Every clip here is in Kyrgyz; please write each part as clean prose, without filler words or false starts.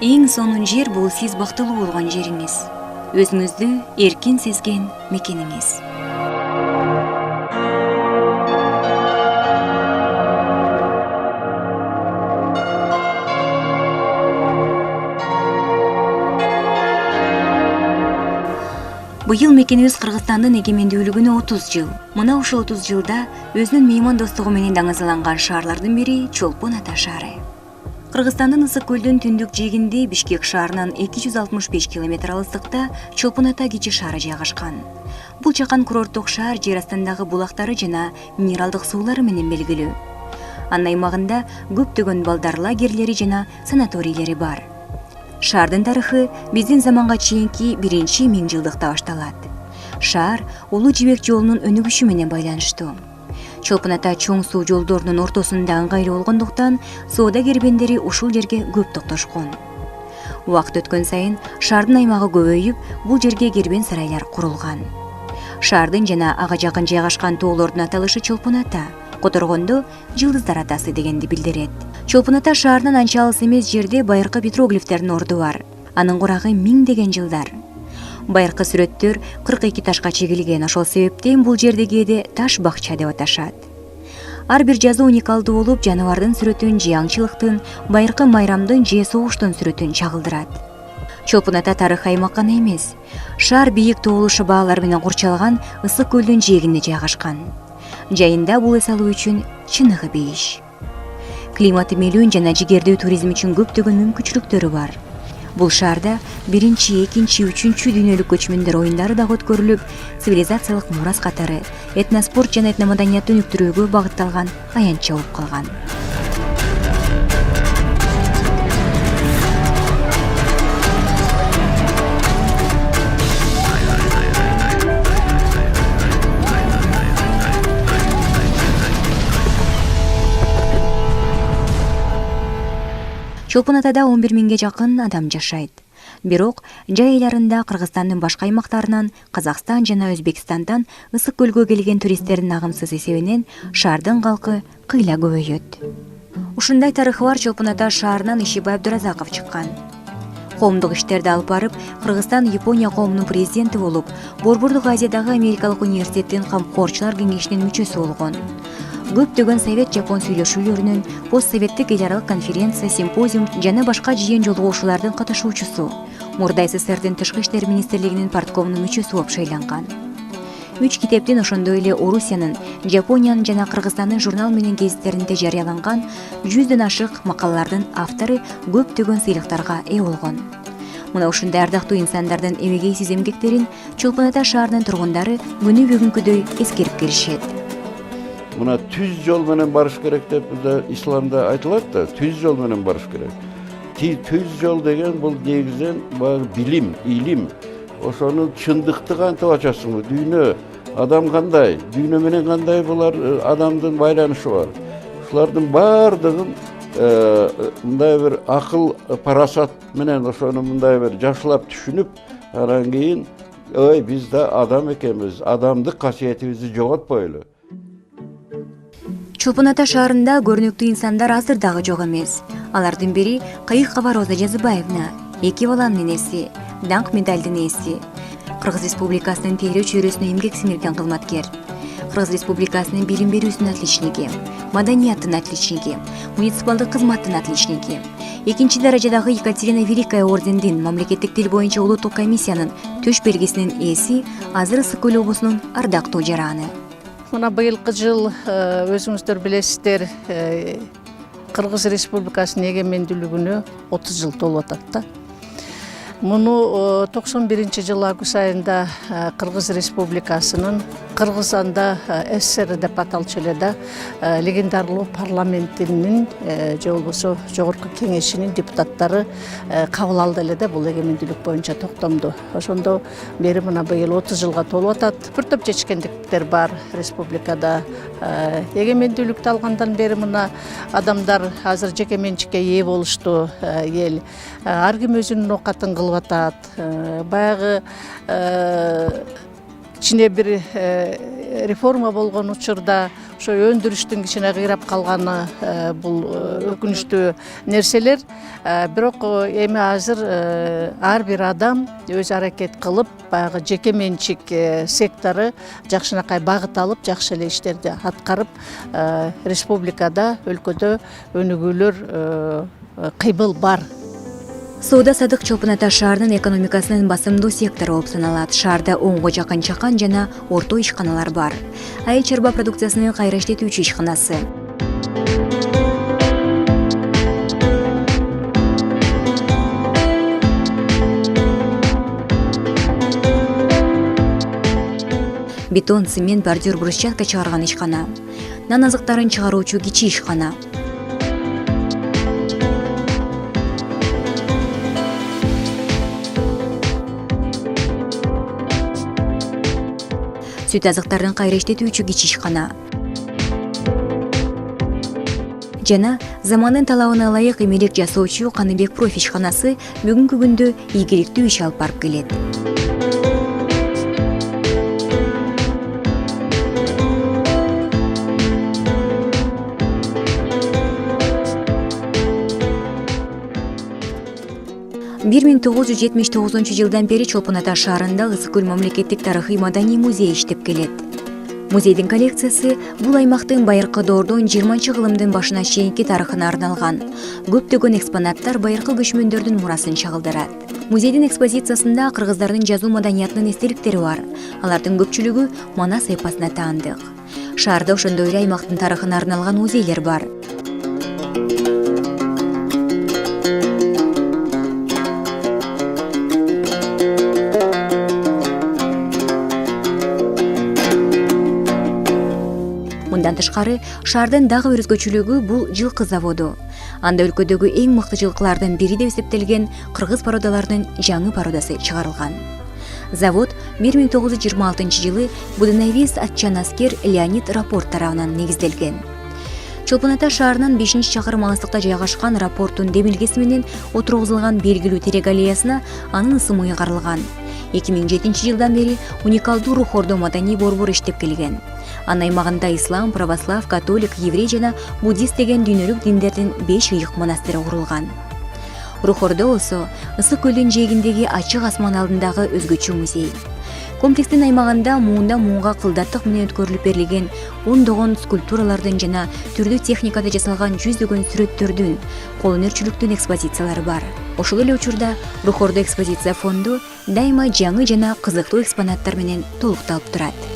Эң сонун жер бул сиз бактылуу болгон жериңиз. Өзүңүздү эркин сезген мекениңиз. Быйыл мекенибиз Кыргызстандын эгемендүүлүгүнө 30 жыл. Мына ушул 30 жылда өзүнүн меймандостугу менен даңазаланган шаарлардын бири Чолпон Ата шаары. Кыргызстандын ысык көлдүн түндүк жээгинде Бишкек шаарынан 265 км алыстыкта Чолпон Ата кичи шаары жайгашкан. Бул чакан курорттук шаар жер астындагы булактары жана минералдык суулары менен белгилүү. Анын аймагында көптөгөн балдар лагерлери жана санаторийлери бар. Шаардын тарыхы биздин заманга чейинки 1-1000 жылдыкта башталат. Шаар Улуу Жибек жолунун өнүгүшү менен байланыштуу. Чолпон Ата чоң суу жолдорунун ортосунда ыңгайлуу болгондуктан соода кербендери ушул жерге көп токтошкон. Убакыт өткөн сайын шаардын аймагы көбөйүп, бул жерге кербен сарайлар курулган. Шаардын жана ага жакын жайгашкан тоолордун аталышы Чолпон Ата, которгондо Жылдыздар Атасы дегенди билдирет. Чолпон Ата шаарынан анча алыс эмес жерде байыркы петроглифтердин орду бар. Анын курагы 1000 жылдар. Байыркы сүрөттөр 42 ташка чегилген, ошол себептен бул жерди кээде таш бакча деп аташат. Ар бир жазуу уникалдуу болуп, жаныбардын сүрөтүн же аңчылыктын, байыркы майрамдын же согуштун сүрөтүн чагылдырат. Чолпон Ата тарых аймак гана эмес. Шаар бийик тоолуу шыбаалар менен курчалган ысык көлдүн жээгинде жайгашкан. Жайында бул эс алуу үчүн чыныгы бейиш. Климаты мелүүн жана жигердүү туризм үчүн көптөгөн мүмкүнчүлүктөрү бар. Бул шаарда 1, 2, 3 дүйнөлүк көчмөндөр оюндары дагы өткөрүлүп, цивилизациялык мурас катары этноспорт жана этномаданиятты өнүктүрүүгө багытталган аянтча болуп калган. Чолпон Атада 11 000 жакын адам жашайт. Бирок жай айларында Кыргызстандын башка аймактарынан, Казакстан жана Өзбекстандан ысык көлгө келген туристтердин агымсыз эсебинен шаардын калкы кыйла көбөйөт. Ушундай тарыхы бар Чолпон Ата шаарынан Ишибай Абдуразаков чыккан. Коомдук иштерди алып барып, Кыргызстан Япония коомунун президенти болуп, Борбордук Азиядагы Америкалык университеттин камкорчулар кеңешинин мүчөсү болгон. Көптөгөн совет жапон сүйлөшүүлөрүнүн, постсоветтик эл аралык конференция, симпозиум жана башка жыйын жолугушуулардын катышуучусу. Мурда СССРдин Тышкы иштер министрлигинин парткомунун мүчөсү болуп шайланган. 3 китептин, ошондой эле Орусиянын, Жапониянын жана Кыргызстандын журнал менен гезиттеринде жарыяланган 100дөн ашык макалалардын автору көптөгөн сыйлыктарга ээ болгон. Мына ушундай ардактуу инсандардын эбегейсиз эмгектерин Чолпон Ата шаарынын тургундары күнү бүгүнкүдөй эскерип келишет. Мына түз жол менен барыш керек деп исламда айтылат да, түз жол менен барыш керек. Түз жол деген бул негизен билим, илим. Ошону чындыкты кантип ачасың? Дүйнө, адам кандай? Дүйнө менен кандай булар адамдын байланышы бар? Ушулардын бардыгын мындай бир акыл парасат менен ошону мындай бир жакшылап түшүнүп, анан кийин биз да адам экенбиз, адамдык касиетибизди жоготпойлу. Чолпон Ата шаарында көрүнүктүү инсандар азыр дагы жок эмес. Алардын бири Кайыкова Роза Жазыбаевна, 2 баланын энеси, даңк медалдын ээси. Кыргыз Республикасынын тейлөө чөйрөсүнө эмгек сиңирген кызматкер. Кыргыз Республикасынын билим берүүсүнүн отличниги, маданияттын отличниги, муниципалдык кызматтын отличниги. 2 даражадагы Екатерина Великая ордендин мамлекеттик тил боюнча улуттук комиссиянын төш белгисинин ээси, азыр Ысык Көл облусунун ардактуу жараны. Мына быйылкы жыл өзүңүздөр билесиздер, Кыргыз Республикасынын эгемендүүлүгүнө 30 жыл толуп атат да. Муну 91-жылы август айында Кыргыз Республикасынын Кыргызстанда СССР деп аталчу эле да легендарлуу парламентинин же болбосо жогорку кеңешинин депутаттары кабыл алды эле да бул эгемендүүлүк боюнча токтомду. Ошондо бери мына быйыл 30 жылга толуп атат. Бир топ жетишкендиктер бар республикада. Эгемендүүлүктү алгандан бери мына адамдар азыр жеке менчикке ээ болушту эл. Ар ким өзүнүн оокатын кылып атат. Баягы кичине бир реформа болгон учурда ошо өндүрүштүн кичине кыйрап калганы бул өкүнүчтүү нерселер. Бирок эми азыр ар бир адам өз аракет кылып, баягы жеке менчик сектору жакшынакай багыт алып, жакшы эле иштерди аткарып, республикада, өлкөдө өнүгүүлөр, кыймыл бар. Соода садык Чолпон Ата шаарынын экономикасынын басымдуу сектору болуп саналат. Шаарда 10го жакын чакан жана орто ишканалар бар. Айыл чарба продукциясынын кайра иштетүүчү ишканасы. Бетон, цемент, бордюр, брусчатка чыгарган ишкана. Нан азыктарын чыгаруучу кичи ишкана. Сүт азыктарын кайра иштетүүчү кичи ишкана. Жана замандын талабына ылайык эмелек жасоочу Каныбек профи ишканасы бүгүнкү күндө ийгиликтүү иш алып барып келет. Бир 1979 жылдан бери Чолпон Ата шаарында Ысык Көл мамлекеттик тарыхый маданий музей иштеп келет. Музейдин коллекциясы бул аймактын байыркы доордон 20-кылымдын башына чейинки тарыхына арналган. Көптөгөн экспонаттар байыркы көчмөндөрдүн мурасын чагылдырат. Музейдин экспозициясында кыргыздардын жазуу маданиятынын эстеликтери бар. Алардын көпчүлүгү Манас эпосуна таандык. Шаарда ошондой эле аймактын тарыхына арналган музейлер бар. Мындан тышкары, шаардын дагы бир өзгөчөлүгү бул жылкы заводу. Анда өлкөдөгү эң мыкты жылкылардын бири деп эсептелген кыргыз породаларынын жаңы породасы чыгарылган. Завод 1926 жылы будуновец атчан аскер Леонид Рапорт тарабынан негизделген. Чолпон Ата шаарынын 5-чакырым алыстыкта жайгашкан Рапорттун демилгеси менен отургузулган белгилүү терек аллеясына анын ысымы ыйгарылган. 2007 жылдан бери уникалдуу Рухордо маданий борбор иштеп келген. Анын аймагында ислам, православ, католик, еврей жана буддист деген дүйнөлүк диндердин 5 ыйык монастыры курулган. Рухордо болсо Ысык көлдүн жээгиндеги ачык асман алдындагы өзгөчө музей. Комплекстин аймагында муунга кылдаттык менен өткөрүлүп берилген ондогон скульптуралардын жана түрдүү техникада жасалган жүздөгөн сүрөттөрдүн, кол өнөрчүлүктүн экспозициялары бар. Ошол эле учурда Рухордо экспозиция фонду дайыма жаңы жана кызыктуу экспонаттар менен толукталып турат.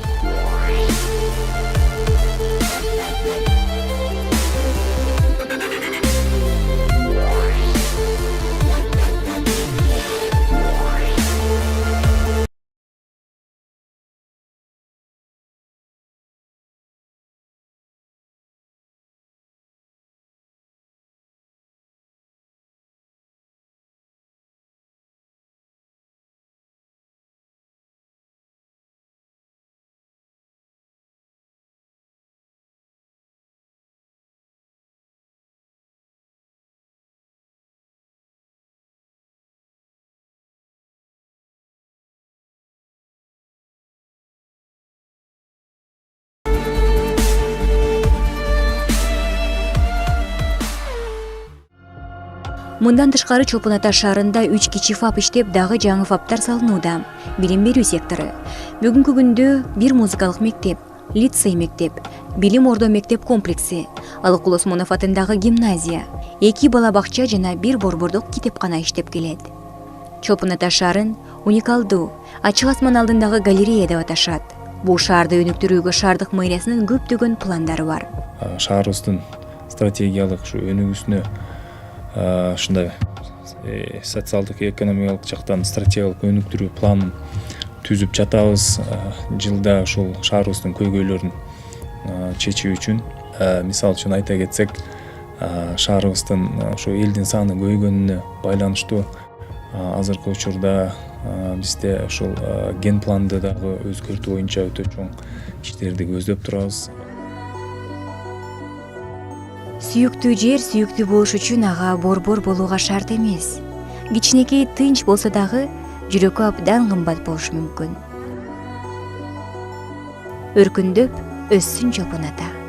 Мындан тышкары Чолпон Ата шаарында 3 кичи ФАП иштеп, дагы жаңы ФАПтар салынууда. Билим берүү сектору. Бүгүнкү күндө бир музыкалык мектеп, лицей мектеп, билим ордо мектеп комплекси, Алыкул Осмонов атындагы гимназия, 2 бала бакча жана 1 борбордук китепкана иштеп келет. Чолпон Ата шаарын уникалдуу, ачык асман алдындагы галерея деп аташат. Бул шаарды өнүктүрүүгө шаардык мэриясынын көптөгөн пландары бар. Шаарыбыздын стратегиялык ушу өнүгүүсүнө ушундай социалдык экономикалык жактан стратегиялык өнүктүрүү планын түзүп жатабыз. Жылда ушул шаарыбыздын көйгөйлөрүн чечүү үчүн, мисалы үчүн айта кетсек, шаарыбыздын ошо элдин саны көйгөнүнө байланыштуу азыркы учурда бизде ушул ген планды дагы өзгөртүү боюнча өтө чоң иштерди көздөп турабыз. Сүйүктүү жер сүйүктүү болуш үчүн ага борбор болууга шарт эмес. Кичинекей тынч болсо дагы жүрөккө абдан кымбат болушу мүмкүн. Өркүндөп өссүн Чолпон Ата.